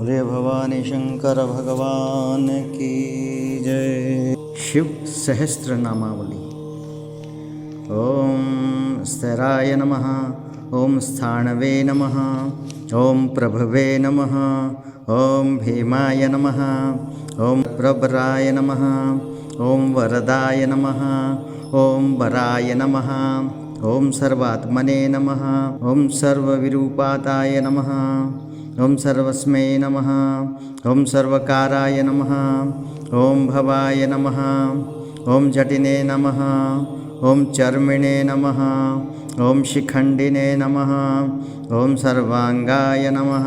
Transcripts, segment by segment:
बोले भवानी शंकर भगवान की जय। शिव सहस्त्र नामावली। ओम स्थराय नमः, ओम स्थाणवे नमः, ओम प्रभवे नमः, ओम भीमाय नमः, ओम प्रबराय नमः, ओम वरदाय नमः, ओम वराय नमः, ओम सर्वात्मने नमः, ओम सर्वविरूपाताय नमः, ओम सर्वस्मै नमः, ओम सर्वकाराय नमः, ओम भवाय नमः, ओम जटिने नमः, ओम चर्मिणे नमः, ओम शिखंडिने नमः, ओम सर्वांगाय नमः,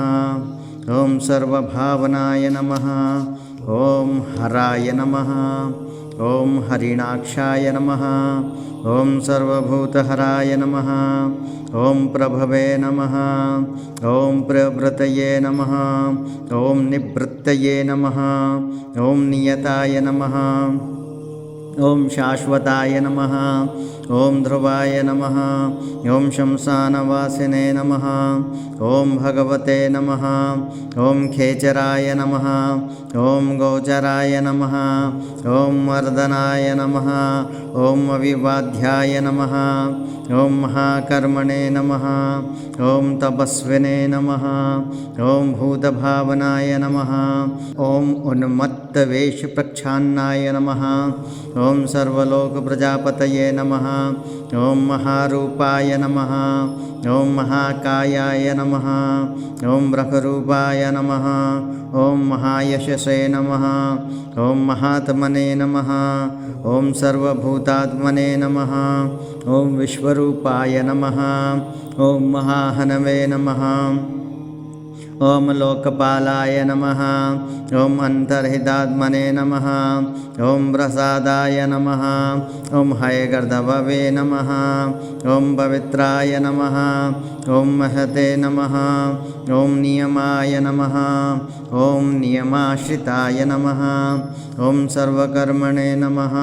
ओम सर्वभावनाय नमः, ओम हराय नमः, ओम हरिणाक्षाय नमः, ओम सर्वभूतहराय नमः, ओम प्रभवे नमः, ओम प्रवृतये नमः, ओम निवृत्तये नमः, ओम नियताय नमः, ओम शाश्वताय नमः, ओम ध्रुवाय नमः, ओम शमशानवासिने नमः, ओम भगवते नमः, ओम खेचराय नमः, ओम गोचराय नमः, ओम मर्दनाय नमः, ओम अविवाध्याय नमः, ओम महाकर्मणे नमः, ओम तपस्विने नमः, ओम भूतभावनाय नमः, ओम उन्मत्तवेषप्रच्छान्नाय नमः, ओम सर्वलोकप्रजापतये नमः, ओम महारूपाय नमः, ओम महाकायाय नमः, ओम ब्रह्मरूपाय नमः, ओम महायशसे नमः, ओम महात्मने नमः, ओम सर्वभूतात्मने नमः, ओम विश्वरूपाय नमः, ओम महाहनवे नमः, ओम लोकपालाय नमः, ओम अंतर्हितात्मने नमः, ओम प्रसादाय नमः, ओम हयगर्दभवे नमः, ओम पवित्राय नमः, ओम महते नमः, ओम नियमाय नमः, ओम नियमाश्रिताय नमः, ओम सर्वकर्मणे नमः,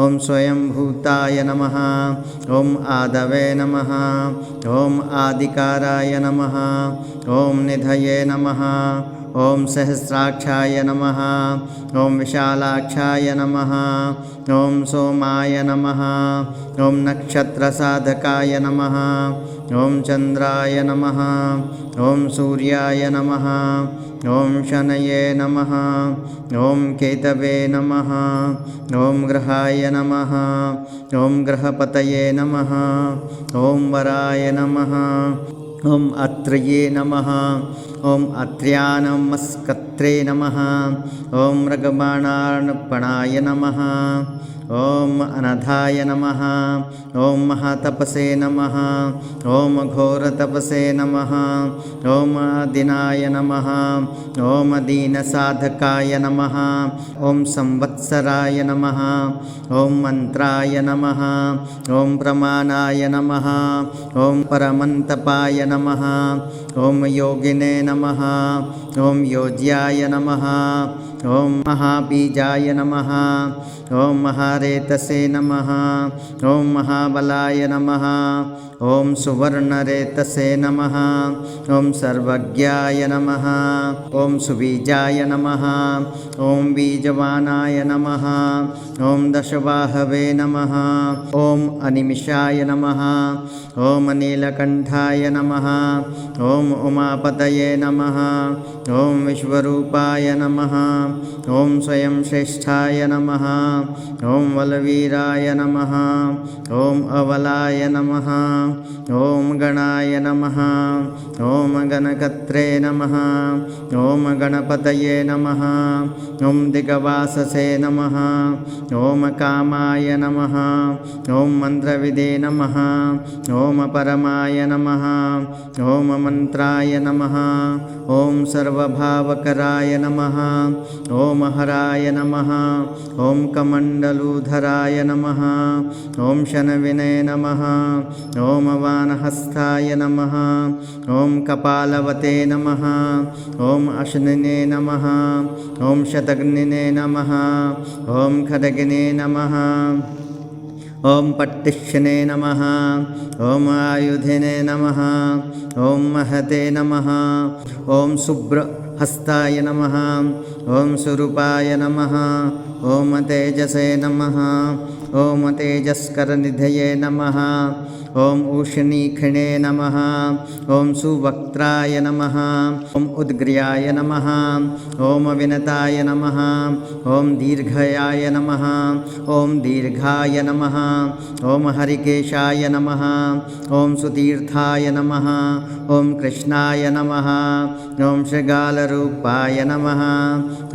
ओम स्वयंभूताय नमः, ओम आदवे नमः, ओम आदिकाराय नमः, ओम निधये नमः, ओम सहस्राक्षाय नमः, ओम विशालाक्षाय नमः, ओम सोमाय नमः, ओम नक्षत्रसाधकाय नमः, ओम चंद्राय नमः, ओम सूर्याय नमः, ओम शनये नमः, ओम केतवे नमः, ओम ग्रहाय नमः, ओम ग्रहपतये नमः, ओम वराय नमः, ओम अत्रये नमः, ओम अत्र्यानमस्कत्रे नमः, ओम मृगबाणार्पणाय नमः, ओम अनधाय नमः, ओम महातपसे नमः, ओम घोरतपसे नमः, ओम दीनाय नमः, ओम दीनसाधकाय नमः, ओम संवत्सराय नमः, ओम मंत्राय नमः, ओम प्रमाणाय नमः, ओम परमंतपाय नमः, ओम योगिने नमः, ओम योज्याय नमः, ओम महाबीजाय नमः, ओम महारेतसे नमः, ओम महाबलाय नमः, ओम सुवर्णरेतसे नमः, ओम सर्वज्ञाय नमः, ओम सुबीजाय नमः, ओम बीजवानाय नमः, ओम दशबाहवे नमः, ओम अनिमिषाय नमः, ओम नीलकंठाय नमः, ओम उमापतये नमः, ओम विश्वरूपाय नमः, ओम स्वयं श्रेष्ठाय नमः, ओम बलवीराय नमः, ओम अबलाय नमः, ओम गणाय नमः, ओम गणकत्रे नमः, ओम गणपतये नमः, ओम दिगवाससे नमः, ओम कामाय नमः, ओम मंत्रविदे नमः, ओम परमाय नमः, ओम मंत्राय नमः, ओम सर्वभावकराय नमः, ओम हराय नमः, ओम कमंडलूधराय नमः, ओम शनविने नमः, ओम वानहस्ताय नमः, ओम कपालवते नमः, ओम अश्निने नमः, ओम शतग्निने नमः, ओम खड्गिने नमः, ओम पट्टिश्ने नमः, ओम आयुधिने नमः, ओम महते नमः, ओम शुभ्र हस्ताय नमः ॐ स्वरूपाय नमः ॐ तेजसे नमः ॐ तेजस्करनिधये नमः ॐ उष्णीखिणे नमः ॐ सुवक्त्राय नमः ॐ उद्ग्र्याय नमः ॐ विनताय नमः ॐ दीर्घयाय नमः ॐ दीर्घाय नमः ॐ हरिकेशाय नमः ॐ सुतीर्थाय नमः ॐ कृष्णाय नमः ॐ शृगालरूपाय नमः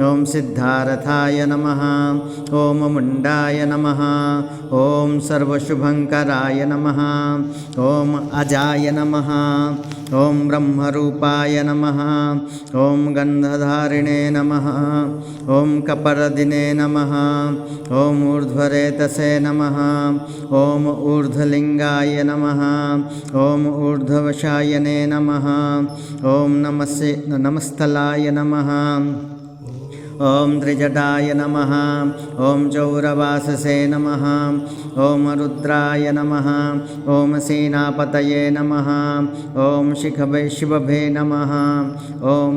ॐ सिद्धारथाय नमः ॐ मुण्डाय नमः ॐ सर्वशुभङ्कराय नमः ॐ अजाय नमः ॐ ब्रह्मरूपाय नमः ॐ गन्धधारिणे नमः ॐ कपर्दिने नमः ॐ ऊर्ध्वरेतसे नमः ॐ ऊर्ध्वलिङ्गाय नमः ॐ ऊर्ध्ववशायने नमः ॐ नमस्तलाय नमः ॐ त्रिजटाय नमः ॐ चौरवाससे नमः ॐ रुद्राय नमः ॐ सेनापतये नमः ॐ शिवभे नमः ॐ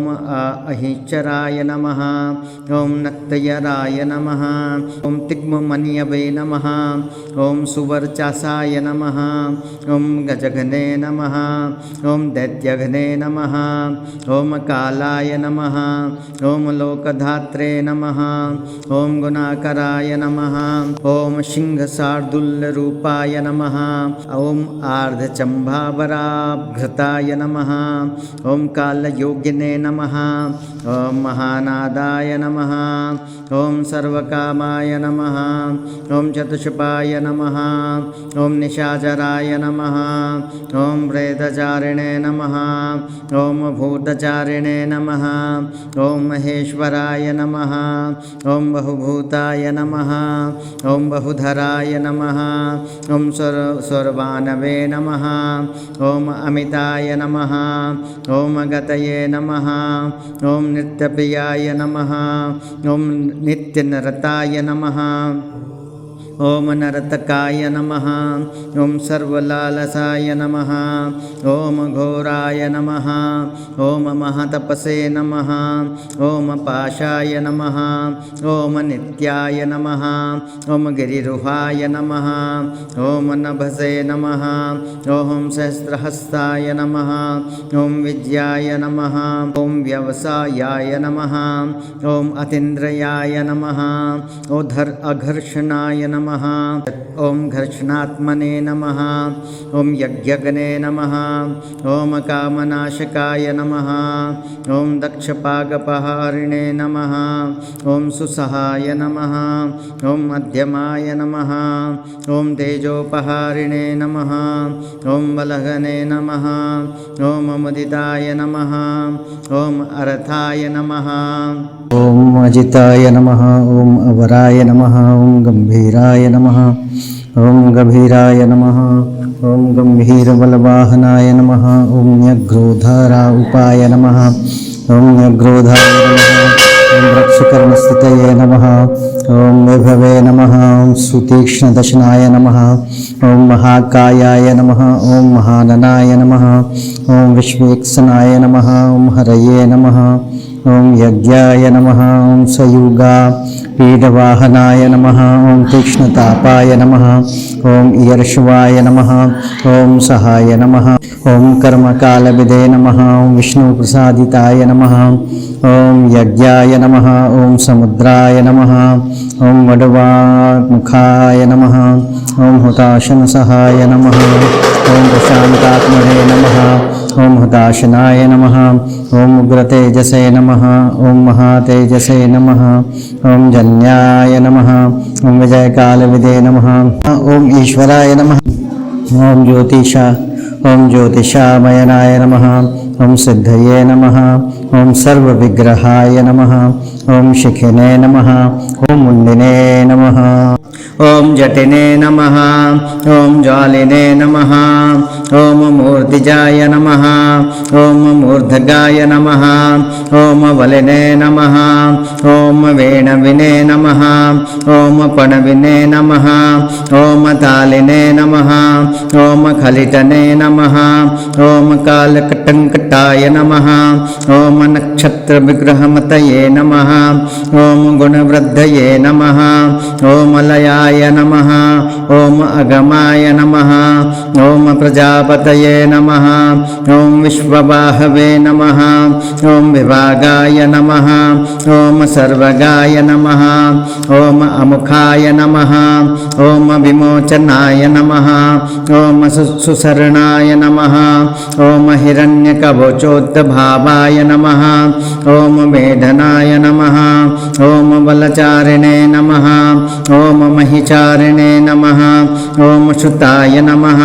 अहिचराय नमः ॐ नक्तयराय नमः ॐ तिग्ममन्यवे नमः ॐ सुवर्चासाय नमः ॐ गजघने नमः ॐ दैत्यघने नमः ॐ कालाय नमः ॐ लोकधात्रे नमः ॐ गुणाकराय नमः ॐ सिंहशार्दूलरूपाय नमः ॐ आर्धचम्भावराभृताय नमः ॐ कालयोगिने नमः ॐ महानादाय नमः ॐ सर्वकामाय नमः ॐ चतुष्पाय नमः ॐ निशाचराय नमः ॐ प्रेतचारिणे नमः ॐ भूतचारिणे नमः ॐ महेश्वराय नमः ॐ बहुभूताय नमः ॐ बहुधराय नमः ॐ सर्वानवे नमः ॐ अमिताय नमः ॐ गतये नमः ॐ नित्यप्रियाय नमः ॐ नित्यनरताय नमः ॐ नरतकाय नमः ॐ सर्वलालसाय नमः ॐ घोराय नमः ॐ महतपसे नमः ॐ पाशाय नमः ॐ नित्याय नमः ॐ गिरिरुहाय नमः ॐ नभसे नमः ॐ सहस्रहस्ताय नमः ॐ विद्याय नमः ॐ व्यवसायाय नमः ॐ अतीन्द्रियाय नमः अघर्षणाय नमः ॐ घर्षणात्मने नमः ॐ यज्ञगणे नमः ॐ कामनाशकाय नमः ॐ दक्षपागपहारिणे नमः ॐ सुसहाय नमः ॐ मध्यमाय नमः ॐ तेजोपहारिणे नमः ॐ बलघने नमः ॐ मुदिताय नमः ॐ अरथाय नमः ॐ अजिताय नमः ॐ अवराय नमः ॐ गम्भीराय नमः ॐ गभीराय नमः ॐ गम्भीरबलवाहनाय नमः ॐ न्यग्रोधाराउपाय नमः ॐ न्यग्रोधाय नमः ॐ वृक्षकर्णस्थितये नमः ॐ विभवे नमः ॐ सुतीक्ष्णदशनाय नमः ॐ महाकायाय नमः ॐ महाननाय नमः ॐ विश्वेक्षणाय नमः ॐ हरये नमः ॐ यज्ञाय नमः ॐ सयुगा पीडवाहनाय नमः ॐ तीक्ष्णतापाय नमः ॐ ईर्ष्वाय नमः ॐ सहाय नमः ॐ कर्मकालविदे नमः ॐ विष्णुप्रसादिताय नमः ॐ यज्ञाय नमः ॐ समुद्राय नमः ॐ वडवामुखाय नमः ॐ हुताशनसहाय नमः ॐ प्रशान्तात्मने नमः ॐ हुताशनाय नमः ॐ उग्रतेजसे नमः ॐ महातेजसे नमः ॐ जन्याय नमः ॐ विजयकालविदे नमः ॐ ईश्वराय नमः ॐ ज्योतिषामयनाय नमः ॐ सिद्धये नमः ॐ सर्वविग्रहाय नमः ಓಂ ಶಿಖಿನೇ ನಮಃ ಓಂ ಮುಂದಿನೇ ನಮಃ ಓಂ ಜಟಿನೇ ನಮಃ ಓಂ ಜ್ವಾಲಿನೇ ನಮಃ ಓಂ ಮೂರ್ತಿಜಾಯ ನಮಃ ಓಂ ಮೂರ್ಧಗಾಯ ನಮಃ ಓಂ ವಲಿನೇ ನಮಃ ಓಂ ವೇಣವಿನೇ ನಮಃ ಓಂ ಪಣವಿನೇ ನಮಃ ಓಂ ತಾಲಿನೇ ನಮಃ ಓಂ ಖಲಿಟನೇ ನಮಃ ಓಂ ಕಾಲಕಟಂಕಟಾಯ ನಮಃ ಓಂ ನಕ್ಷತ್ರ ವಿಗ್ರಹಮತಯೇ ನಮಃ ಓಂ ಗುಣವೃದ್ಧಯೇ ನಮಃ ಓಂ ಲಯಾಯ ನಮಃ ಓಂ ಅಗಮಾಯ ನಮಃ ಓಂ ಪ್ರಜಾಪತಯೇ ನಮಃ ಓಂ ವಿಶ್ವಬಾಹವೇ ನಮಃ ಓಂ ವಿಭಾಗಾಯ ನಮಃ ಓಂ ಸರ್ವಗಾಯ ನಮಃ ಓಂ ಅಮುಖಾಯ ನಮಃ ಓಂ ವಿಮೋಚನಾಯ ನಮಃ ಓಂ ಸುಸರಣಾಯ ನಮಃ ಓಂ ಹಿರಣ್ಯಕವಚೋದ್ಭಾವಾಯ ನಮಃ ಓಂ ಮೇಧನಾಯ ನಮಃ ಓಂ ಬಲಚಾರಿಣೇ ನಮಃ ಓಂ ಮಹಿಚಾರಿಣೇ ನಮಃ ಓಂ ಶುತಾಯ ನಮಃ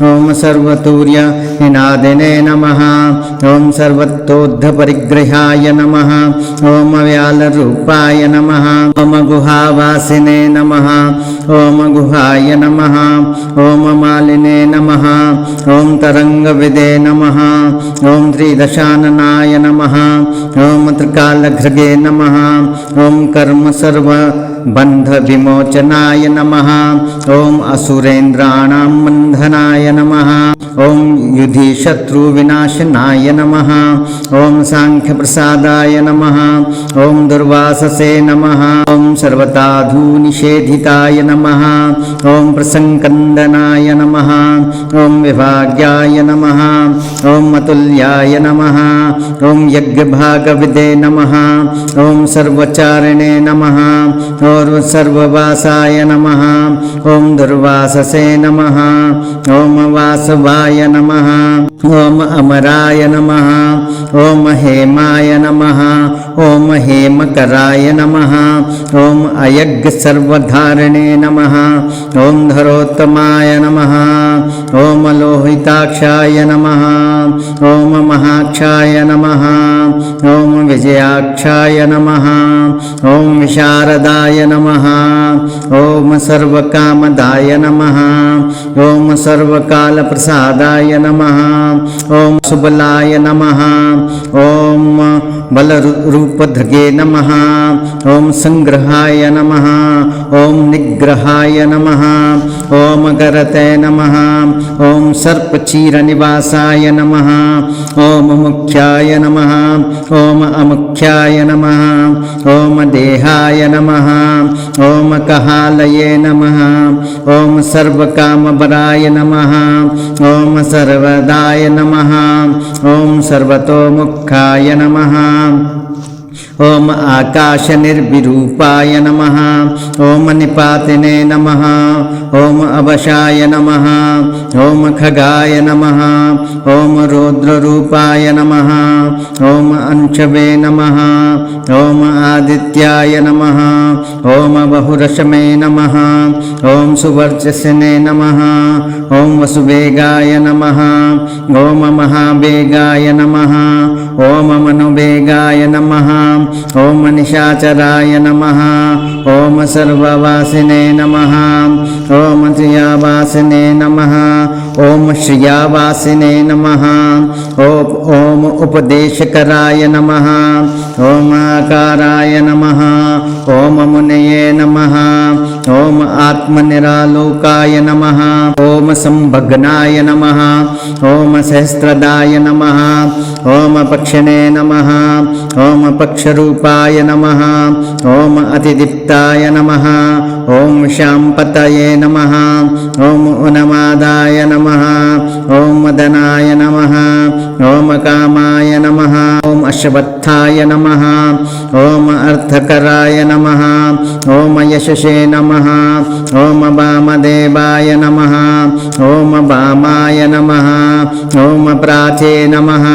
ಓಂ ಸರ್ವತೂರ್ಯ ನಿನಾದಿನೇ ನಮಃ ಓಂ ಸರ್ವತೋದ್ಧ ಪರಿಗ್ರಹಾಯ ನಮಃ ಓಂ ವ್ಯಾಲರೂಪಾಯ ನಮಃ ಓಂ ಗುಹಾವಾಸಿನೇ ನಮಃ ಓಂ ಗುಹಾಯ ನಮಃ ಓಂ ಮಾಲಿನೇ ನಮಃ ಓಂ ತರಂಗವಿದೇ ನಮಃ ಓಂ ತ್ರಿದಶಾನನಾಯ ನಮಃ ಓಂ ತ್ರಿಕಾಲಘೃಗೆ ನಮಃ ಓಂ ಕರ್ಮ ಸರ್ವ ಬಂಧ ವಿಮೋಚನಾಯ ನಮಃ ಓಂ ಅಸುರೇಂದ್ರಾಣಾಂ ಬಂಧನಾಯ ನಮಃ ಓಂ ಯುಧಿ ಶತ್ರು ವಿನಾಶನಾಯ ನಮಃ ಓಂ ಸಾಂಖ್ಯ ಪ್ರಸಾದಾಯ ನಮಃ ಓಂ ದುರ್ವಾಸಸೇ ನಮಃ ಓಂ ಸರ್ವತಾಧೂ ನಿಷೇಧಿತಾಯ ನಮಃ ಓಂ ಪ್ರಸಂಕಂದನಾಯ ನಮಃ ಓಂ ವಿಭಾಗ್ಯಾಯ ನಮಃ ಓಂ ಅತುಲ್ಯಾಯ ನಮಃ ಓಂ ಯಜ್ಞಭಾಗವಿದೇ ನಮಃ ಓಂ ಸರ್ವಚಾರಿಣೇ ನಮಃ ಓಂ ಸರ್ವವಾಸಾಯ ನಮಃ ಓಂ ದುರ್ವಾಸಸೇ ನಮಃ ಓಂ ವಾಸವಾಯ ನಮಃ ಓಂ ಅಮರಾಯ ನಮಃ ಓಂ ಹೇಮಾಯ ನಮಃ ಓಂ ಹೇಮಕರಾಯ ನಮಃ ಓಂ ಅಯಜ್ಞ ಸರ್ವಧಾರಣೇ ನಮಃ ಓಂ ಧರೋತ್ತಮಾಯ ನಮಃ ಓಂ ಲೋಹಿತಾಕ್ಷಾಯ ನಮಃ ಓಂ ಮಹಾಕ್ಷಾಯ ನಮಃ ಓಂ ವಿಜಯಾಕ್ಷಾಯ ನಮಃ ಓಂ ವಿಶಾರದಾಯ ನಮಃ ಓಂ ಸರ್ವಕಾಮದಾಯ ನಮಃ ಓಂ ಸರ್ವಕಾಲಪ್ರಸಾದಾಯ ನಮಃ ಓಂ ಸುಬಲಾಯ ನಮಃ ಓಂ ಬಲರೂಪಧೃಗೆ ನಮಃ ಓಂ ಸಂಗ್ರಹಾಯ ನಮಃ ಓಂ ನಿಗ್ರಹಾಯ ನಮಃ ಓಂ ಗರತೆ ನಮಃ ಓಂ ಸರ್ಪಚೀರನಿವಾಸಾಯ ನಮಃ ಓಂ ಮುಖ್ಯಾಯ ನಮಃ ಓಂ ಅಮುಖ್ಯಾಯ ನಮಃ ಓಂ ದೇಹಾಯ ನಮಃ ಓಂ ಕಹಾಲಯೇ ನಮಃ ಓಂ ಸರ್ವಕಾಮಬರಾಯ ನಮಃ ಓಂ ಸರ್ವದಾಯ ನಮಃ ಓಂ ಸರ್ವತೋಮುಖಾಯ ನಮಃ ಓಂ ಆಕಾಶ ನಿರ್ವಿರೂಪಾಯ ನಮಃ ಓಂ ನಿಪಾತಿನೇ ನಮಃ ಓಂ ಅವಶಾಯ ನಮಃ ಓಂ ಖಗಾಯ ನಮಃ ಓಂ ರೌದ್ರರೂಪಾಯ ನಮಃ ಓಂ ಅಂಶವೇ ನಮಃ ಓಂ ಆದಿತ್ಯಾಯ ನಮಃ ಓಂ ಬಹುರಶಮೇ ನಮಃ ಓಂ ಸುವರ್ಚಸ್ಸಿನೇ ನಮಃ ಓಂ ವಸುವೇಗಾಯ ನಮಃ ಓಂ ಮಹಾವೇಗಾಯ ನಮಃ ಓಂ ಮನುವೇಗಾಯ ನಮಃ ಓಂ ನಿಶಾಚರಾಯ ನಮಃ ಓಂ ಸರ್ವವಾಸಿನೇ ನಮಃ ಓಂ ಶ್ರಿಯಾವಾಸಿನೇ ನಮಃ ಓಂ ಶ್ರಿಯಾವಾಸಿನೇ ನಮಃ ಓಂ ಉಪದೇಶಕರಾಯ ನಮಃ ಓಂ ಆಕಾರಾಯ ನಮಃ ಓಂ ಮುನಯೇ ನಮಃ ಓಂ ಆತ್ಮನಿರಾಲೋಕಾಯ ನಮಃ ಓಂ ಸಂಭಗ್ನಾಯ ನಮಃ ಓಂ ಸಹಸ್ರದಾಯ ನಮಃ ಓಂ ಪಕ್ಷಿಣೇ ನಮಃ ಓಂ ಪಕ್ಷರೂಪಾಯ ನಮಃ ಓಂ ಅತಿದೀಪ್ತಾಯ ನಮಃ ಓಂ ಶಾಂಪತಯೇ ನಮಃ ಓಂ ಉನ್ಮಾದಾಯ ನಮಃ ಓಂ ಮದನಾಯ ನಮಃ ಓಂ ಕಾಮಾಯ ನಮಃ ಓಂ ಅಶ್ವತ್ಥಾಯ ನಮಃ ಓಂ ಅರ್ಥಕರಾಯ ನಮಃ ಓಂ ಯಶಸೇ ನಮಃ ಓಂ ವಾಮದೇವಾಯ ನಮಃ ಓಂ ವಾಮಾಯ ನಮಃ ಓಂ ಪ್ರಾಚೇ ನಮಃ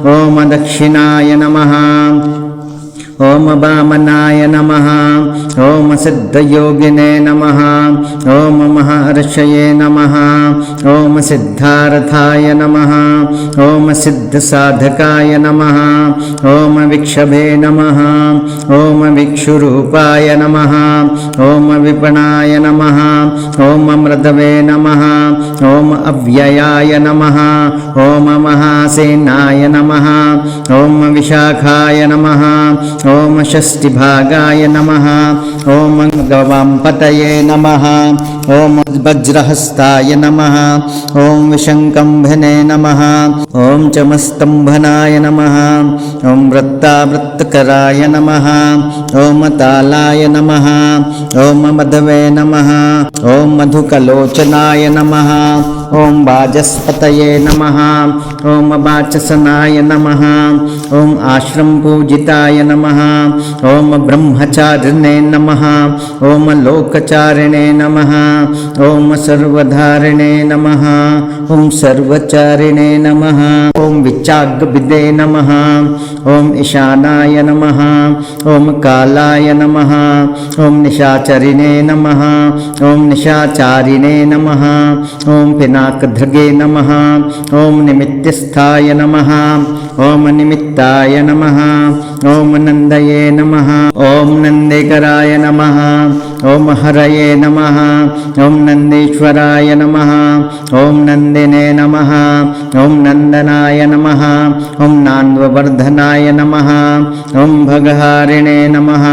ಓಂ ದಕ್ಷಿಣಾಯ ನಮಃ ओम वामनाय नमः। ओम सिद्धयोगिने नमः। ओम महर्षये नमः। ओम सिद्धार्थाय नमः। ओम सिद्धसाधकाय नमः। ओम विक्षभे नमः। ओम विक्षुरूपाय नमः। ओम विपणाय नमः। ओम मृदवे नमः। ओम अव्ययाय नमः। ओम महासेनाय नमः। ओम विशाखाय नमः। ओम षष्टिभागाय नमः। ओम गवांपतये नमः। ओम वज्रहस्ताय नमः। ओम विशंकंभने नमः। ओम चमस्तंभनाय नमः। ओम वृत्तावृत्तकराय नमः। ओम तालाय नमः। ओम मधवे नमः। ओम मधुकलोचनाय नमः। ओम वाजस्पतये नमः। ओम वाचसनाय नमः। ओम आश्रम पूजिताय नमः। ओम ब्रह्मचारिणे नमः। ओम लोकचारिणे नमः। ओम सर्वधारिणे नमः। ओम सर्वचारिणे नमः। ओम विचाग्विदे नमः। ओम ईशानाय नमः। ओम कालाय नमः। ओम निशाचरिणे नमः। ओम निशाचारिणे नमः। ओम पिनाकधृगे नमः। ओम निमित्तस्थाय नमः। ओम निमित्ताय नमः। ओम नंदये नमः। ओम नंदेकराय नमः। ओम हरये नमः। ओम नंदीश्वराय नमः। ओम नंदिने नमः। ओम नंदनाय नमः। ओम नान्ववर्धनाय नमः। ओम भगहारिणे नमः।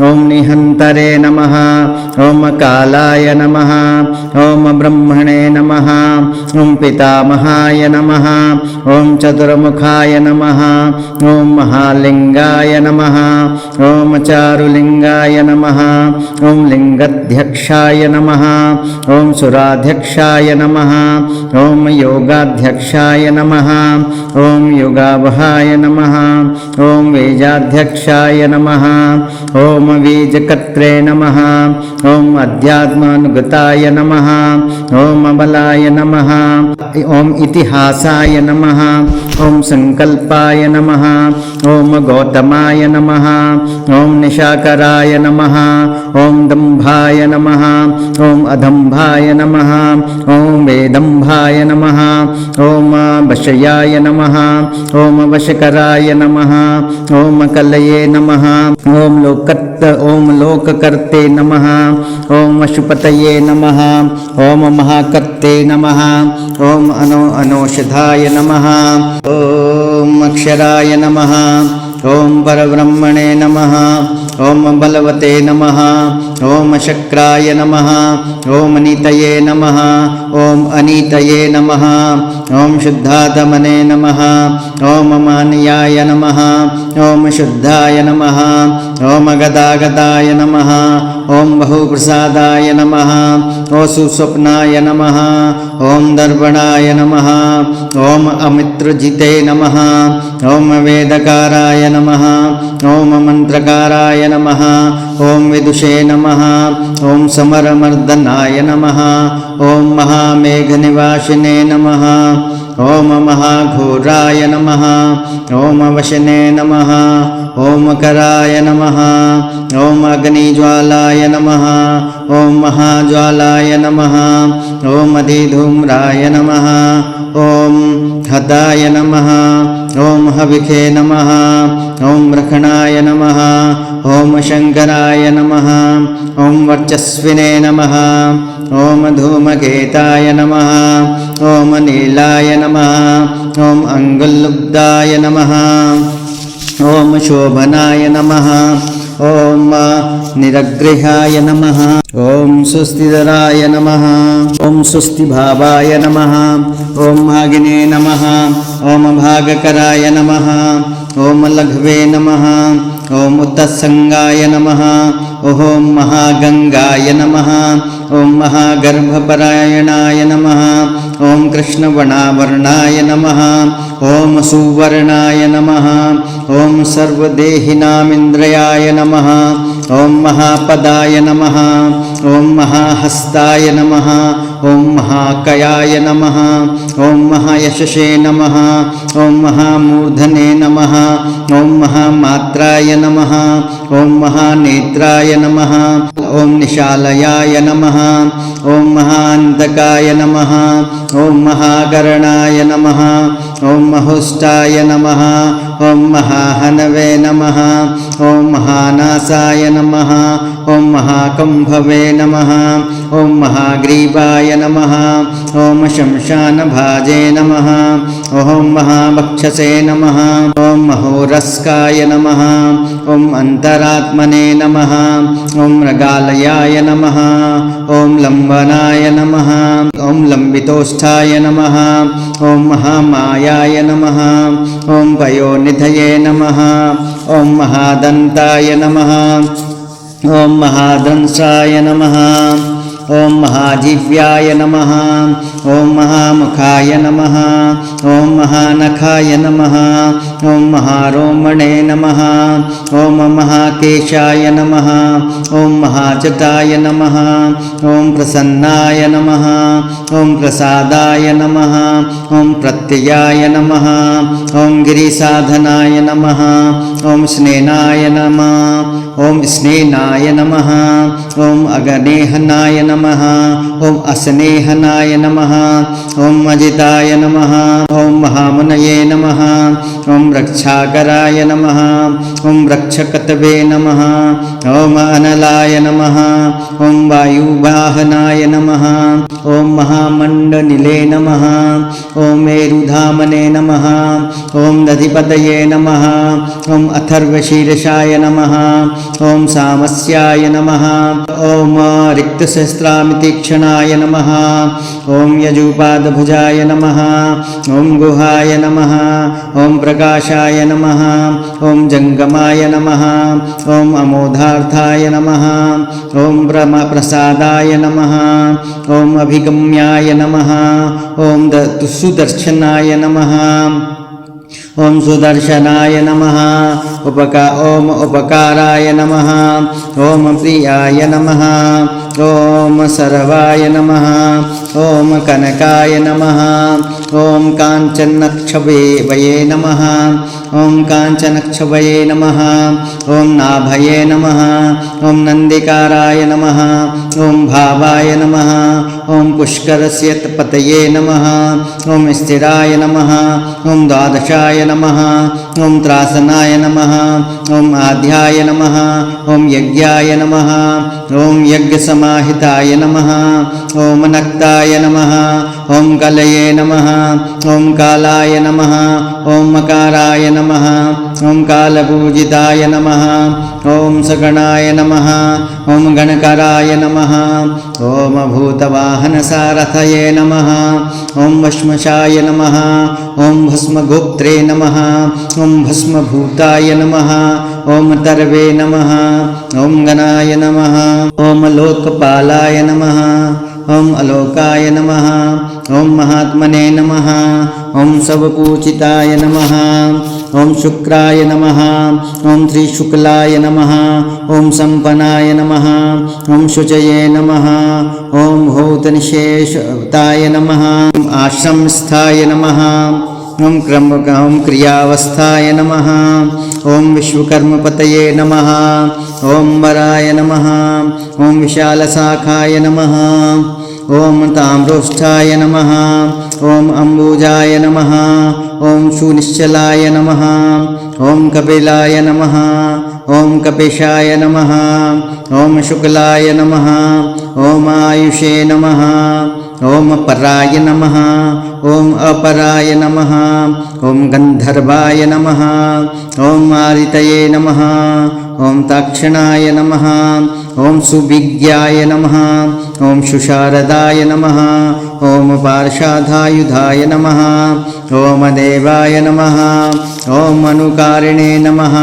ओम निहंतरे नमः। ओम कालाय नमः। ओम ब्रह्मणे नमः। ओम पितामहाय नमः। ओम चतुर्मुखाय नमः। ओम महालिंगाय नमः। ओम चारुलिंगाय नमः। ओम लिंगाध्यक्षाय नमः। ओम सुराध्यक्षाय नमः। ओम योगाध्यक्षाय नमः। ओम योगावहाय नमः। ओम वेजाध्यक्षाय नमः। ओम बीजकर्त्रे नमः। ओम अध्यात्मानुगताय नमः। ओम बलाय नमः। ओम इतिहासाय नमः। ओम संकल्पाय नमः। ओम गौतमाय नमः। ओम निशाकराय नमः। ओम दंभाय नमः। ओम अदंभाय नमः। ओम वेदंभाय नमः। ओम वशयाय नमः। ओम वशकराय नमः। ओम कलये नमः। ओम लोककर्ते नमः। ओम अशुपतये नमः। ओम महाकर्ते नमः। ओम अनौषधाय नमः। ओम अक्षराय नमः। ओम परब्रह्मणे नमः। ओम बलवते नमः। ओम शक्राय नमः। ओम नीतये नमः। ओम अनीतये नमः। ओम शुद्धात्मने नमः। ओम मानयाय नमः। ओम शुद्धाय नमः। ओम गदागदाय नमः। ओम बहुप्रसादाय नमः। ओम सुस्वप्नाय नमः। ओम दर्पणाय नमः। ओम अमित्रजिते नमः। ओम वेदकाराय नमः। ओम मंत्रकाराय नमः। ओम विदुषे नमः। ओम समरमर्दनाय नमः। ओम महामेघनिवासिने नमः। ओम महाघोराय नमः। ओम वशने नमः। ओम कराय नमः। ओम अग्निज्वालाय नमः। ओम महाज्वालाय नमः। ओम अधिधूम्राय नमः। ओम हताय नमः। ओम हविखे नमः। ओम रखणाय नमः। ओम शंकराय नमः। ओम वर्चस्विने नमः। ओम धूमकेताय नमः। ओम नीलाय नमः। ओम अंगुल्लुब्धाय नमः। ओम शोभनाय नमः। ओम निरग्रहाय नमः। ओम सुस्थिधराय नमः। ओम सुस्थिभावाय नमः। ओम भागिने नमः। ओम भागकराय नमः। ओम लघवे नमः। ओम उत्तसंगाय नमः। ओम महागंगाय नमः। ओम महागर्भपरायणाय नमः। ओम कृष्णवर्णाय नमः। ओम सुवर्णाय नमः। ओम सर्वदेहिनामिन्द्रियाय नमः। ॐ महापदाय नमः ॐ महाहस्ताय नमः ॐ महाकयाय नमः ॐ महायशसे नमः ॐ महामूर्धने नमः ॐ महामात्राय नमः ॐ महानेत्राय नमः ॐ निशालयाय नमः ॐ महान्तकाय नमः ॐ महाकरणाय नमः ॐ महुष्टाय नमः ॐ महाहनवे नमः ॐ महानासाय नमः ॐ महाकुम्भवे नमः ॐ महाग्रीवाय नमः ॐ शमशानभाजे नमः ॐ महावक्षसे नमः ॐ महोरस्काय नमः ॐ अन्तरात्मने नमः ॐ मृगालयाय नमः ॐ लम्बनाय नमः ॐ लम्बितोष्ठाय नमः ॐ महामायाय नमः ॐ पयोनिधये नमः ॐ महादन्ताय नमः ॐ महादंसाय नमः ॐ महाजिह्वाय नमः ॐ महामुखाय नमः ॐ महानखाय नमः ॐ महारोमणे नमः ॐ महाकेशाय नमः ॐ महाजटाय नमः ॐ प्रसन्नाय नमः ॐ प्रसादाय नमः ॐ प्रत्ययाय नमः ॐ गिरिसाधनाय नमः ॐ स्नेनाय नमः ॐ स्नेनाय नमः ॐ अगनेहनाय नमः ॐ अस्नेहनाय नमः ॐ अजिताय नमः ॐ महामुनये नमः ॐ रक्षाकराय नमः ॐ रक्षकतवे नमः ॐ अनलाय नमः ॐ वायुवाहनाय नमः ॐ महामण्डनिले नमः ॐ मेरुधामने नमः ॐ दधिपतये नमः ॐ अथर्वशीर्षाय नमः ॐ सामस्याय नमः ॐ रिक्तसहस्रामितीक्षणाय नमः ॐ यजुपादभुजाय नमः ॐ गुहाय नमः ॐ प्रकाशाय नमः ॐ जङ्गमाय नमः ॐ अमोधार्थाय नमः ॐ प्रसादाय नमः ॐ अभिगम्याय नमः ॐ सुदर्शनाय नमः ॐ सुदर्शनाय नमः ॐ उपकाराय नमः ॐ प्रियाय नमः ॐ सर्वाय नमः ॐ कनकाय नमः ॐ काञ्चनक्षवये नमः ॐ काञ्चनक्षवये नमः ॐ नाभये नमः ॐ नन्दिकाराय नमः ॐ भावाय नमः ॐ पुष्करस्य पतये नमः ॐ स्थिराय नमः ॐ द्वादशाय नमः ॐ त्रासनाय नमः ॐ आध्याय नमः ॐ यज्ञाय नमः ॐ यज्ञसमाहिताय नमः ॐ नक्ताय नमः ॐ कलये नमः ॐ कालाय नमः ॐ मकाराय नमः ॐ कालपूजिताय नमः ॐ सगणाय नमः ॐ गणकराय नमः ॐ भूतवाहनसारथये नमः ॐ भस्मशाय नमः ॐ भस्मगोप्त्रे नमः ॐ भस्मभूताय नमः ॐ तर्वे नमः ॐ गणाय नमः ॐ लोकपालाय नमः ॐ अलोकाय नमः ॐ महात्मने नमः ॐ सबपूजिताय नमः ॐ शुक्राय नमः ॐ श्रीशुक्लाय नमः ॐ संपन्नाय नमः ॐ शुचये नमः ॐ भूतनिषेषताय नमः ॐ आश्रमस्थाय नमः ॐ क्रियावस्थाय नमः ॐ विश्वकर्मपतये नमः ॐ वराय नमः ॐ विशालशाखाय नमः ॐ ताम्रोष्ठाय नमः ॐ अम्बुजाय नमः ॐ सुनिश्चलाय नमः ॐ कपिलाय नमः ॐ कपिशाय नमः ॐ शुक्लाय नमः ॐ आयुषे नमः ॐ पराय नमः ॐ अपराय नमः ॐ गन्धर्वाय नमः ॐ आदितये नमः ॐ तक्षणाय नमः ॐ सुविज्ञाय नमः ॐ सुशारदाय नमः ॐ पार्षाधायुधाय नमः ॐ देवाय नमः ॐ अनुकारिणे नमः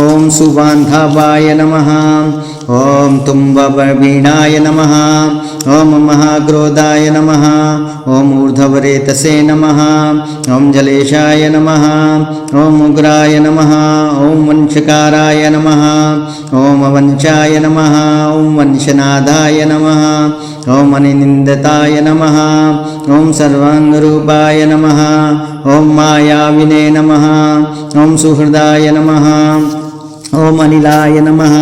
ॐ सुबान्धवाय नमः ॐ तुम्बवीणाय नमः ॐ महाक्रोधाय नमः ॐ ऊर्ध्वरेतसे नमः ॐ जलेशाय नमः ॐ उग्राय नमः ॐ वंशकाराय नमः ॐ वंशाय नमः ॐ वंशनादाय नमः ॐ अनिनिन्दताय नमः ॐ सर्वाङ्गरूपाय नमः ॐ मायाविने नमः ॐ सुहृदाय नमः ॐ अनिलाय नमः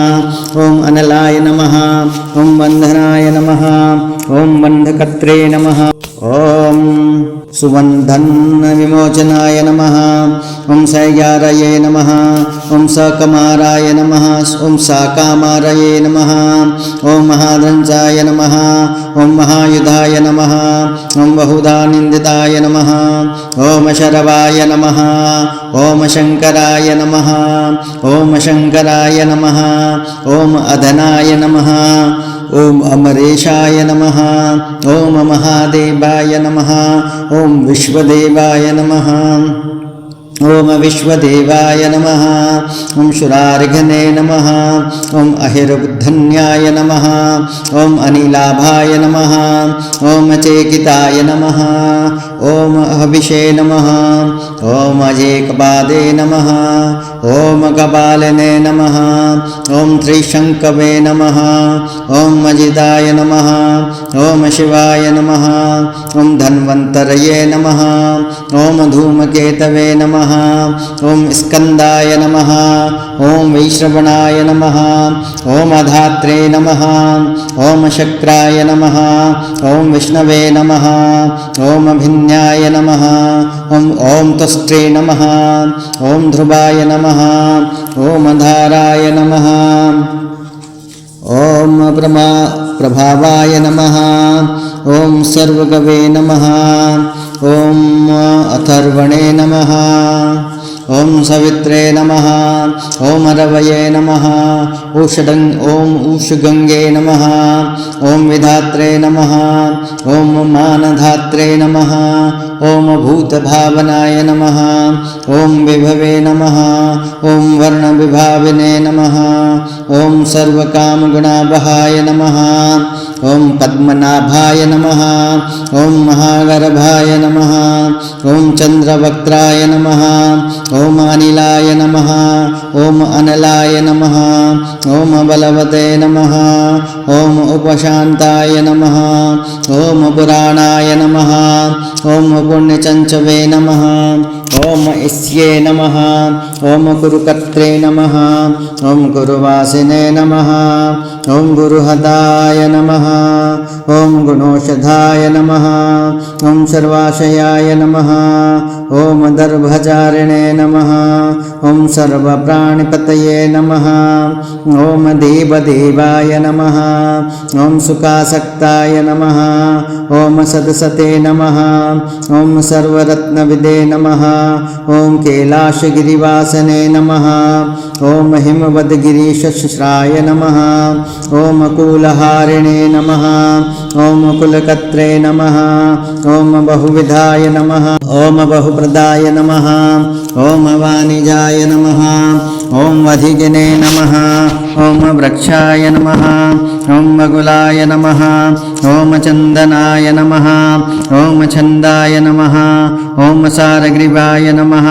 ॐ अनलाय नमः ॐ बन्धनाय नमः ॐ बन्धकर्त्रे नमः ॐ सुबन्धनविमोचनाय नमः ॐ सैयारये नमः ॐ सकमाराय नमः ॐ साकामारये नमः ॐ महाध्वंसाय नमः ॐ महायुधाय नमः ॐ बहुधा निन्दिताय नमः ॐ शरवाय नमः ॐ शङ्कराय नमः ॐ शङ्कराय नमः ॐ अधनाय नमः ॐ अमरेशाय नमः ॐ महादेवाय नमः ॐ विश्वदेवाय नमः ॐ विश्वदेवाय नमः ॐ शुरार्घने नमः ॐ अहिर्बुद्धन्याय नमः ॐ अनिलाभाय नमः ॐ चेकिताय नमः ॐ अभिषे नमः ॐ अजेकपादे नमः ॐ कपालिने नमः ॐ त्रिशङ्कवे नमः ॐ अजिताय नमः ॐ शिवाय नमः ॐ धन्वन्तरये नमः ॐ धूमकेतवे नमः ॐ स्कन्दाय नमः ॐ वैश्रवणाय नमः ॐ अधात्रे नमः ॐ शक्राय नमः ॐ विष्णवे नमः ॐ भिन्याय नमः ॐ त्वष्ट्रे नमः ॐ ध्रुवाय नमः ॐ धाराय नमः ॐ प्रभावाय नमः ॐ सर्वगवे नमः ॐ अथर्वणे नमः ॐ सवित्रे नमः ॐ रवये नमः ॐ ऊषगङ्गे नमः ॐ विधात्रे नमः ॐ मानधात्रे नमः ॐ भूतभावनाय नमः ॐ विभवे नमः ॐ वर्णविभाविने नमः ॐ सर्वकामगुणावहाय नमः ॐ पद्मनाभाय नमः ॐ महागर्भाय नमः ॐ चन्द्रवक्त्राय नमः ॐ अनिलाय नमः ॐ अनलाय नमः ॐ बलवते नमः ॐ उपशान्ताय नमः ॐ पुराणाय नमः ॐ पुण्यचञ्चवे नमः ॐ इस्ये नमः ॐ गुरुकर्त्रे नमः ॐ गुरुवासिने नमः ॐ गुरुहताय नमः ॐ गुणौषधाय नमः ॐ सर्वाशयाय नमः ॐ दर्भचारिणे नमः ॐ सर्वप्राणिपतये नमः ॐ देवदेवाय नमः ॐ सुखासक्ताय नमः ॐ सदसते नमः ॐ सर्वरत्नविदे नमः ॐ कैलासगिरिवासने नमः ॐ हिमवद्गिरीशस्राय नमः ॐ कूलहारिणे नमः ॐ कुलकर्त्रे नमः ॐ बहुविधाय नमः ॐ बहुप्रदाय नमः ॐ वाणिजाय नमः ॐ अधिगिने नमः ॐ वृक्षाय नमः ॐ बगुलाय नमः ॐ चन्दनाय नमः ॐ छन्दाय नमः ॐ सारग्रीवाय नमः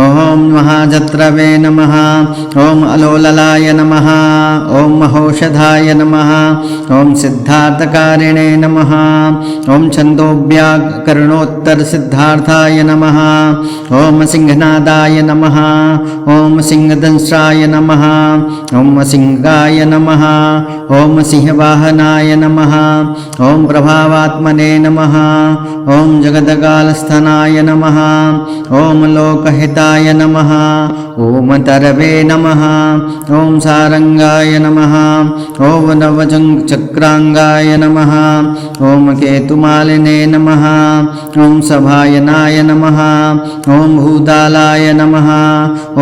ॐ महाजत्रवे नमः ॐ अलोललाय नमः ॐ महौषधाय नमः ॐ सिद्धार्थकारिणे नमः ॐ छन्दोव्याकरणोत्तरसिद्धार्थाय नमः ॐ सिंहनादाय नमः ॐ सिंहदंशाय नमः ॐ सिंहाय नमः ॐ सिंहवाहनाय नमः ॐ प्रभावात्मने नमः ॐ जगदकालस्थनाय नमः ॐ लोकहिताय नमः ॐ तरवे नमः ॐ सारंगाय नमः ॐ नवचक्रांगाय नमः ॐ केतुमालिने नमः ॐ सभायनाय नमः ॐ भूतालाय नमः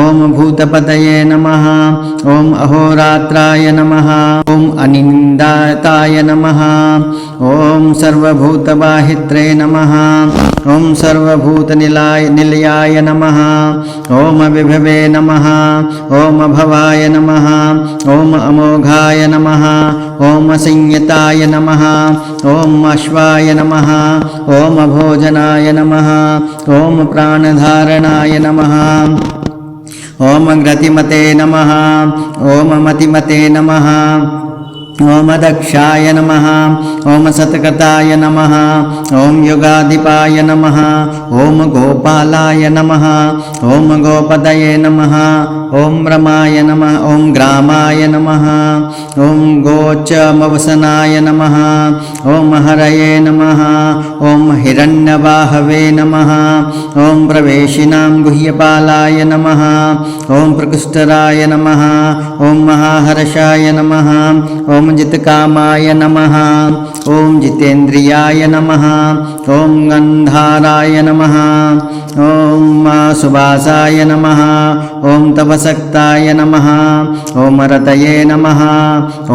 ॐ भूतपतये नमः ॐ अहो अहोरात्राय नमः। ॐ अनिन्दाताय नमः। ॐ सर्वभूतबाहित्रे नमः। ॐ सर्वभूतनिलयाय नमः। ॐ विभवे नमः। ॐ भवाय नमः। ॐ अमोघाय नमः। ॐ संयताय नमः। ॐ अश्वाय नमः। ॐ भोजनाय नमः। ॐ प्राणधारणाय नमः। ॐ गतिमते नमः। ॐ मतिमते नमः। ॐ दक्षाय नमः। ॐ सत्कृताय नमः। ॐ युगाधिपाय नमः। ॐ गोपालाय नमः। ॐ गोपदये नमः। ॐ रमाय नमः। ॐ ग्रामाय नमः। ॐ गोचमवसनाय नमः। ॐ हरये नमः। ॐ हिरण्यबाहवे नमः। ॐ प्रवेशिनां गुह्यपालाय नमः। ॐ प्रकृष्टराय नमः। ॐ महाहर्षाय नमः। ॐ जितकामाय नमः। ॐ जितेन्द्रियाय नमः। ॐ गन्धाराय नमः। ॐ सुवासाय नमः। ॐ तपसक्ताय नमः। ॐ रतये नमः।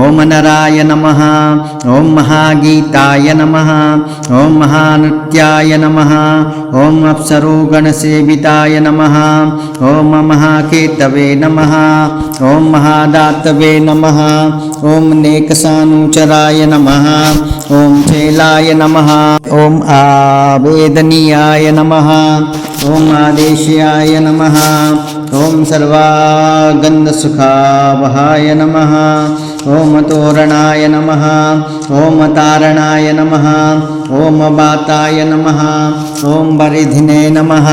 ॐ नराय नमः। ॐ महागीताय नमः। ॐ महानृत्याय नमः। ॐ अप्सरोगणसेविताय नमः। ॐ महाकेतवे नमः। ॐ महादातवे नमः। ॐ नेकसानुचराय नमः। ॐ चेलाय नमः। ॐ आवेदनीयाय नमः। ॐ आदेश्याय नमः। ॐ सर्वागन्धसुखावहाय नमः। ॐ तोरणाय नमः। ॐ तारणाय नमः। ॐ बाताय नमः। ॐ बरिधिने नमः।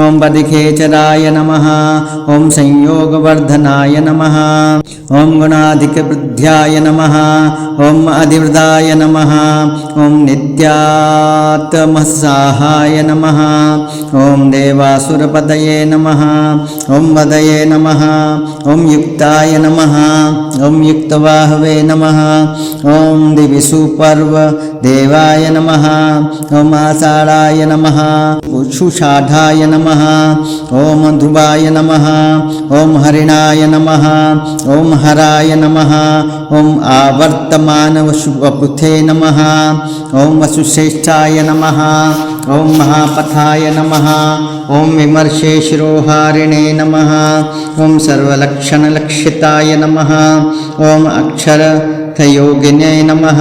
ॐ बदिखेचराय नमः। ॐ संयोगवर्धनाय नमः। ॐ गुणाधिकवृद्ध्याय नमः। ॐ अधिवृदाय नमः। ॐ नित्यात्मसाहाय नमः। ॐ देवासुरपदये नमः। ॐ वदये नमः। ॐ युक्ताय नमः। ॐ युक्तवाहवे नमः। ॐ दिविसुपर्व देवाय नमः। ॐ आषाढाय नमः। उषुषाढाय नमः। ॐ ध्रुवाय नमः। ॐ हरिणाय नमः। ॐ हराय नमः। ॐ आवर्तमानवपुथे नमः। ॐ वसुश्रेष्ठाय नमः। ॐ महापथाय नमः। ॐ विमर्शे शिरोहारिणे नमः। ॐ सर्वलक्षणलक्षिताय नमः। ॐ अक्षरथयोगिने नमः।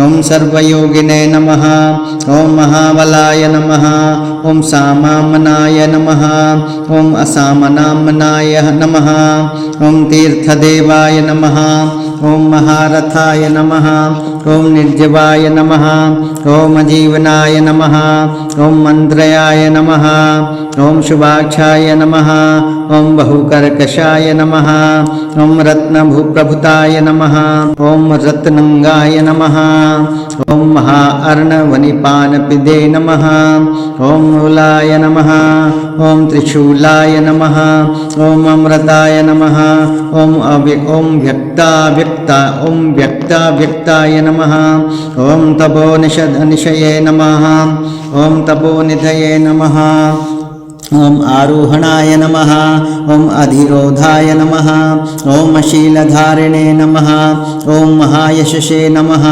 ॐ सर्वयोगिने नमः। ॐ महाबलाय नमः। ॐ सामामनाय नमः। ॐ असामनामनाय नमः। ॐ तीर्थदेवाय नमः। ॐ महारथाय नमः। ॐ निर्जवाय नमः। ॐ जीवनाय नमः। ॐ मन्त्रयाय नमः। ॐ शुभाक्षाय नमः। ॐ बहुकर्कशाय नमः। ॐ रत्नभूप्रभुताय नमः। ॐ रत्नंगाय नमः। ॐ महाअर्णवनिपानपिदे नमः। ॐ मूलाय नमः। ॐ त्रिशूलाय नमः। ॐ अमृताय नमः। ॐ व्यक्ताव्यक्ताय नमः। ॐ तपोनिषये नमः। ॐ तपोनिधये नमः। ॐ आरोहणाय नमः। ॐ अधिरोधाय नमः। ॐ शीलधारिणे नमः। ॐ महायशसे नमः।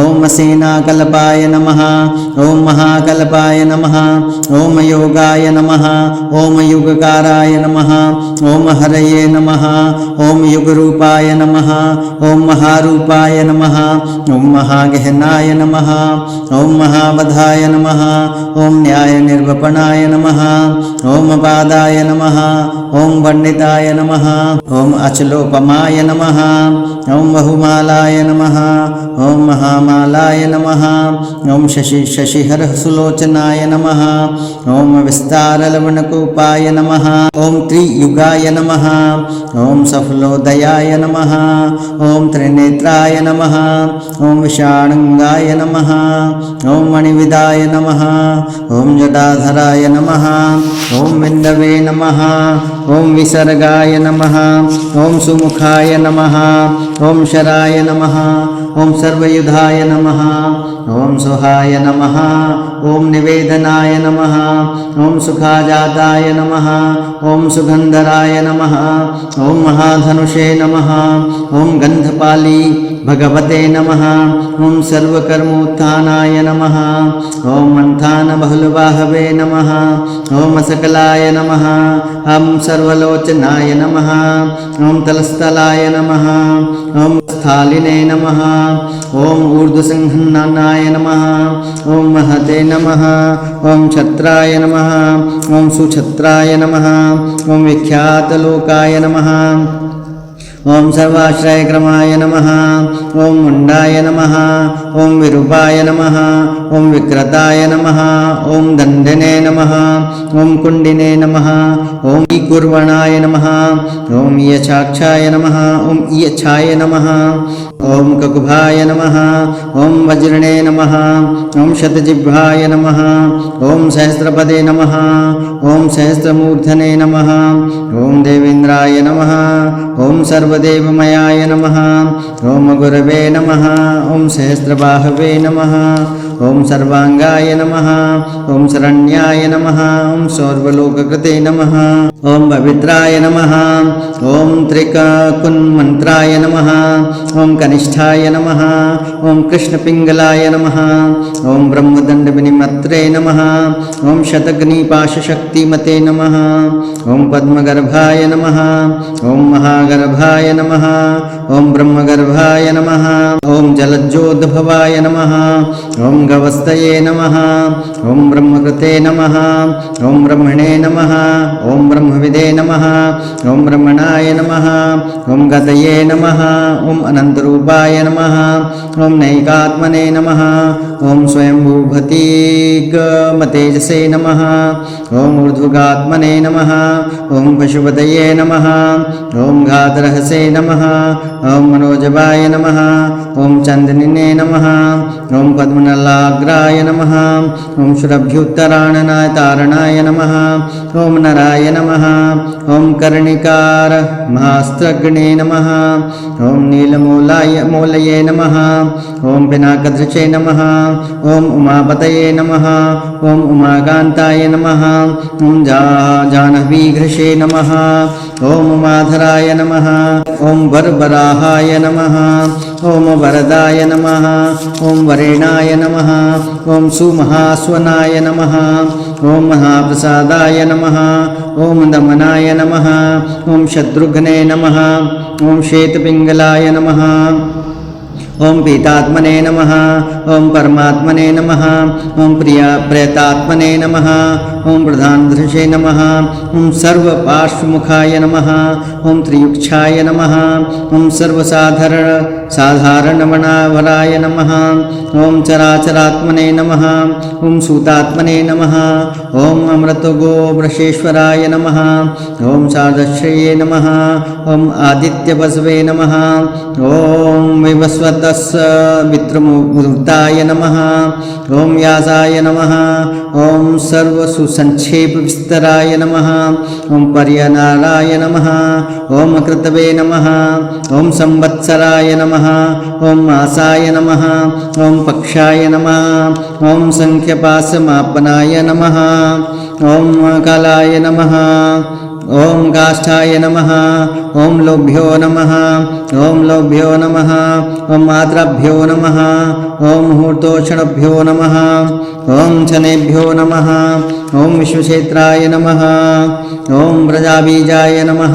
ॐ सेनाकल्पाय नमः। ॐ महाकल्पाय नमः। ॐ योगाय नमः। ॐ युगकाराय नमः। ॐ हरये नमः। ॐ युगरूपाय नमः। ॐ महारूपाय नमः। ॐ महागहनाय नमः। ॐ महावधाय नमः। ॐ न्यायनिर्वपणाय नमः। ॐ पादाय नमः। ॐ पंडिताय नमः। ॐ अचलोपमाय नमः। ॐ बहुमालाय नमः। ॐ महामालाय नमः। ॐ शशिहरसुलोचनाय नमः। ॐ विस्तारलवणकोपाय नमः। ॐ त्रियुगाय नमः। ॐ सफलोदयाय नमः। ॐ त्रिनेत्राय नमः। ॐ विषाणंगाय नमः। ॐ मणिविदाय नमः। ॐ जटाधराय नमः। ॐ विन्दवे नमः ॐ विसर्गाय नमः ॐ सुमुखाय नमः ॐ शराय नमः ॐ सर्वयुधाय नमः ॐ सुहाय नमः ॐ निवेदनाय नमः ॐ सुखाजाताय नमः ॐ सुगन्धराय नमः ॐ महाधनुषे नमः ॐ गन्धपाली भगवते नमः ॐ सर्वकर्मोत्थानाय नमः ॐ मन्थानबहुलबाहवे नमः ॐ सकलाय नमः ॐ सर्वलोचनाय नमः ॐ तलस्थलाय नमः ॐ स्थालिने नमः ॐ ऊर्ध्वसिंहन्नाय नमः ॐ महते नमः ॐ छत्राय नमः ॐ सुछत्राय नमः ॐ विख्यातलोकाय नमः ॐ सर्वाश्रयक्रमाय नमः ॐ मुण्डाय नमः ॐ विरूपाय नमः ॐ विक्रताय नमः ॐ दण्डिने नमः ॐ कुण्डिने नमः ॐ ईकुर्वणाय नमः ॐ यक्षाक्षाय नमः ॐ ईयच्छाय नमः ॐ ककुभाय नमः ॐ वज्रणे नमः ॐ शतजिह्वाय नमः ॐ सहस्रपदे नमः ॐ सहस्रमूर्धने नमः ॐ देवेन्द्राय नमः ॐ सर्वदेवमयाय नमः ॐ गुरवे नमः ॐ सहस्रबाहवे नमः ॐ सर्वाङ्गाय नमः ॐ शरण्याय नमः ॐ सर्वलोककृते नमः ॐ पवित्राय नमः ॐ त्रिककुन्मन्त्राय नमः ॐ कनिष्ठाय नमः ॐ कृष्णपिङ्गलाय नमः ॐ ब्रह्मदण्डविनिमत्रे नमः ॐ शतग्निपाशशक्तिमते नमः ॐ पद्मगर्भाय नमः ॐ महागर्भाय नमः ॐ ब्रह्मगर्भाय नमः ॐ जलज्जोद्भवाय नमः ॐ गवस्तये नमः ॐ ब्रह्मकृते नमः ॐ ब्रह्मणे नमः ॐ ब्रह्मविदे नमः ॐ ब्रह्मणाय नमः ॐ गतये नमः ॐ अनन्तरूपाय नमः ॐ नैकात्मने नमः ॐ स्वयंभूभतीगमतेजसे नमः ॐ ऊर्ध्वगात्मने नमः ॐ पशुपतये नमः ॐ घातरहसे नमः ॐ मनोजवाय नमः ॐ चन्दनिने नमः ॐ पद्मनलाग्राय नमः ॐ शुरभ्युत्तराणनाय तारणाय नमः ॐ नराय नमः ॐ कर्णिकार महास्त्रग्णे नमः ॐ नीलमूलये नमः ॐ पिनाकधृचे नमः ॐ उमापतये नमः ॐ उमाकान्ताय नमः ॐ जाह्नवीघृषे नमः ॐ उमाधराय नमः ॐ वरवराहाय नमः ॐ वरदाय नमः ॐ वरेणाय नमः ॐ सुमहास्वनाय नमः ॐ महाप्रसादाय नमः ॐ दमनाय नमः ॐ शत्रुघ्ने नमः ॐ श्वेतपिङ्गलाय नमः ॐ पीतात्मने नमः ॐ परमात्मने नमः ॐ प्रेतात्मने नमः ॐ प्रधानधृषे नमः ॐ सर्वपार्श्वमुखाय नमः ॐ त्रियुक्षाय नमः ॐ सर्वसाधारणवराय नमः ॐ चराचरात्मने नमः ॐ सूतात्मने नमः ॐ अमृतगोवृषेश्वराय नमः ॐ शारदश्रेये नमः ॐ आदित्यवसवे नमः ॐ विवस्वत मित्रमूर्ताय नमः ॐ व्यासाय नमः ॐ सर्वसुसंक्षेपविस्तराय नमः ॐ पर्यनाराय नमः ॐ कृतवे नमः ॐ संवत्सराय नमः ॐ मासाय नमः ॐ पक्षाय नमः ॐ संख्यपासमापनाय नमः ॐ कालाय नमः ॐ काष्ठाय नमः ॐ लोभ्यो नमः ॐ लोभ्यो नमः ॐ मात्राभ्यो नमः ॐ मुहूर्तोक्षणभ्यो नमः ॐ शनेभ्यो नमः ॐ विश्वक्षेत्राय नमः ॐ प्रजाबीजाय नमः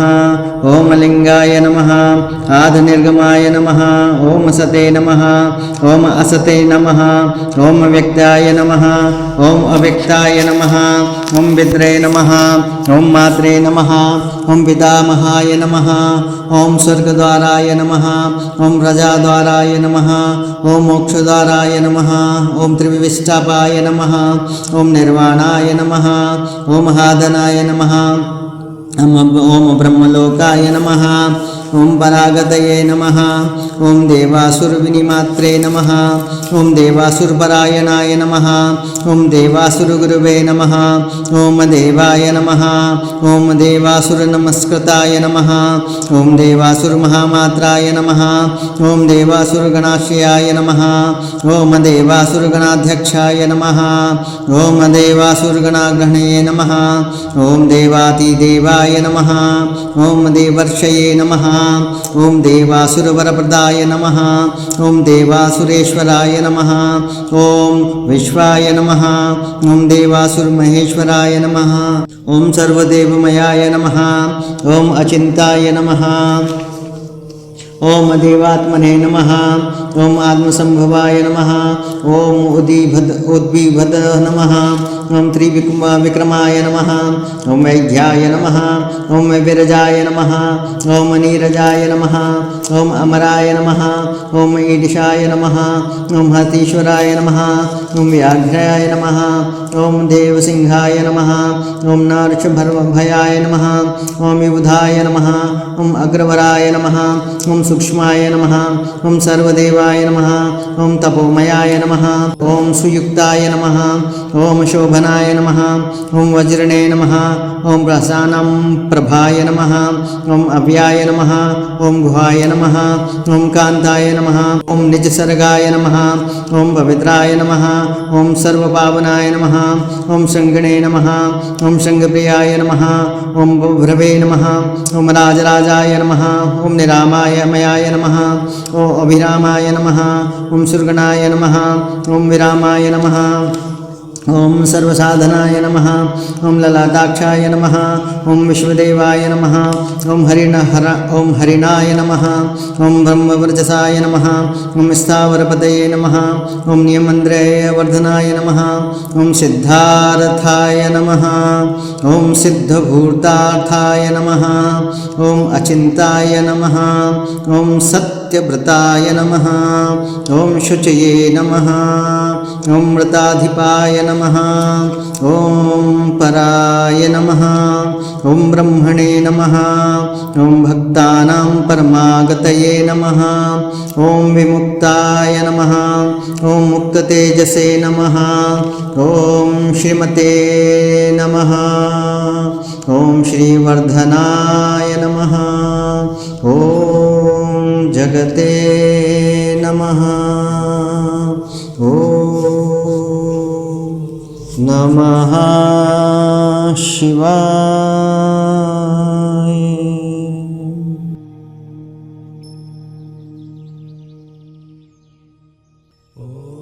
ॐ लिङ्गाय नमः आधनिर्गमाय नमः ॐ सते नमः ॐ असते नमः ॐ व्यक्ताय नमः ॐ अव्यक्ताय नमः ॐ विद्रे नमः ॐ मात्रे नमः ॐ पितामहाय नमः ॐ स्वर्गद्वाराय नमः ॐ प्रजाद्वाराय नमः ॐ मोक्षद्वाराय नमः ॐ त्रिविष्टापाय नमः ॐ निर्वाणाय नमः ॐ महाधनाय नमः ॐ ब्रह्मलोकाय नमः ॐ परागतये नमः ॐ देवासुरविनिमात्रे नमः ॐ देवासुरपरायणाय नमः ॐ देवासुरगुरुवे नमः ॐ देवाय नमः ॐ देवासुरनमस्कृताय नमः ॐ देवासुरमहामात्राय नमः ॐ देवासुरगणाश्रयाय नमः ॐ देवासुरगणाध्यक्षाय नमः ॐ देवासुरगणाग्रहणये नमः ॐ देवातिदेवाय नमः ॐ देवर्षये नमः ॐ देवासुरवरप्रदाय नमः ॐ देवासुरेश्वराय नमः ॐ विश्वाय नमः ॐ देवासुरमहेश्वराय नमः ॐ सर्वदेवमयाय नमः ॐ अचिन्ताय नमः ॐ देवात्मने नमः ॐ आत्मसंभवाय नमः ॐ उद्विभद नमः ॐ त्रिविक्रमाय नमः ॐ वैद्याय नमः ॐ विरजाय नमः ॐ नीरजाय नमः ॐ अमराय नमः ॐ ईडिशाय नमः ॐ हतीश्वराय नमः ॐ व्याघ्राय नमः ॐ देवसिंहाय नमः ॐ नरषभयाय नमः ॐ विबुधाय नमः ॐ अग्रवराय नमः ॐ सूक्ष्माय नमः ॐ सर्वदेवाय नमः ॐ तपोमयाय नमः ॐ सुयुक्ताय नमः ॐ शोभनाय नमः ॐ वज्रणे नमः ॐ प्रसानं प्रभाय नमः ॐ अव्याय नमः ॐ गुहाय नमः ॐ कान्ताय नमः ॐ निजसर्गाय नमः ॐ पवित्राय नमः ॐ सर्वपावनाय नमः ॐ शङ्गणे नमः ॐ शङ्गप्रियाय नमः ॐ भ्रवे नमः ॐ राजराजाय नमः ॐ निरामाय मयाय नमः ॐ अभिरामाय नमः ॐ सुरगणाय नमः ॐ विरामाय नमः ॐ सर्वसाधनाय नमः ॐ ललाटाक्षाय नमः ॐ विश्वदेवाय नमः ॐ हरिणाय नमः ॐ ब्रह्मवर्चसाय नमः ॐ स्थावरपतये नमः ॐ नियमन्द्रयवर्धनाय नमः ॐ सिद्धार्थाय नमः ॐ सिद्धभूतार्थाय नमः ॐ अचिन्ताय नमः ॐ सत्यव्रताय नमः ॐ शुचये नमः ॐ व्रताधिपाय नमः ॐ पराय नमः ॐ ब्रह्मणे नमः ॐ भक्तानां परमागतये नमः ॐ विमुक्ताय नमः ॐ मुक्ततेजसे नमः ॐ श्रीमते नमः ॐ श्रीवर्धनाय नमः ॐ जगते नमः ॐ नमः शिवाय। Oh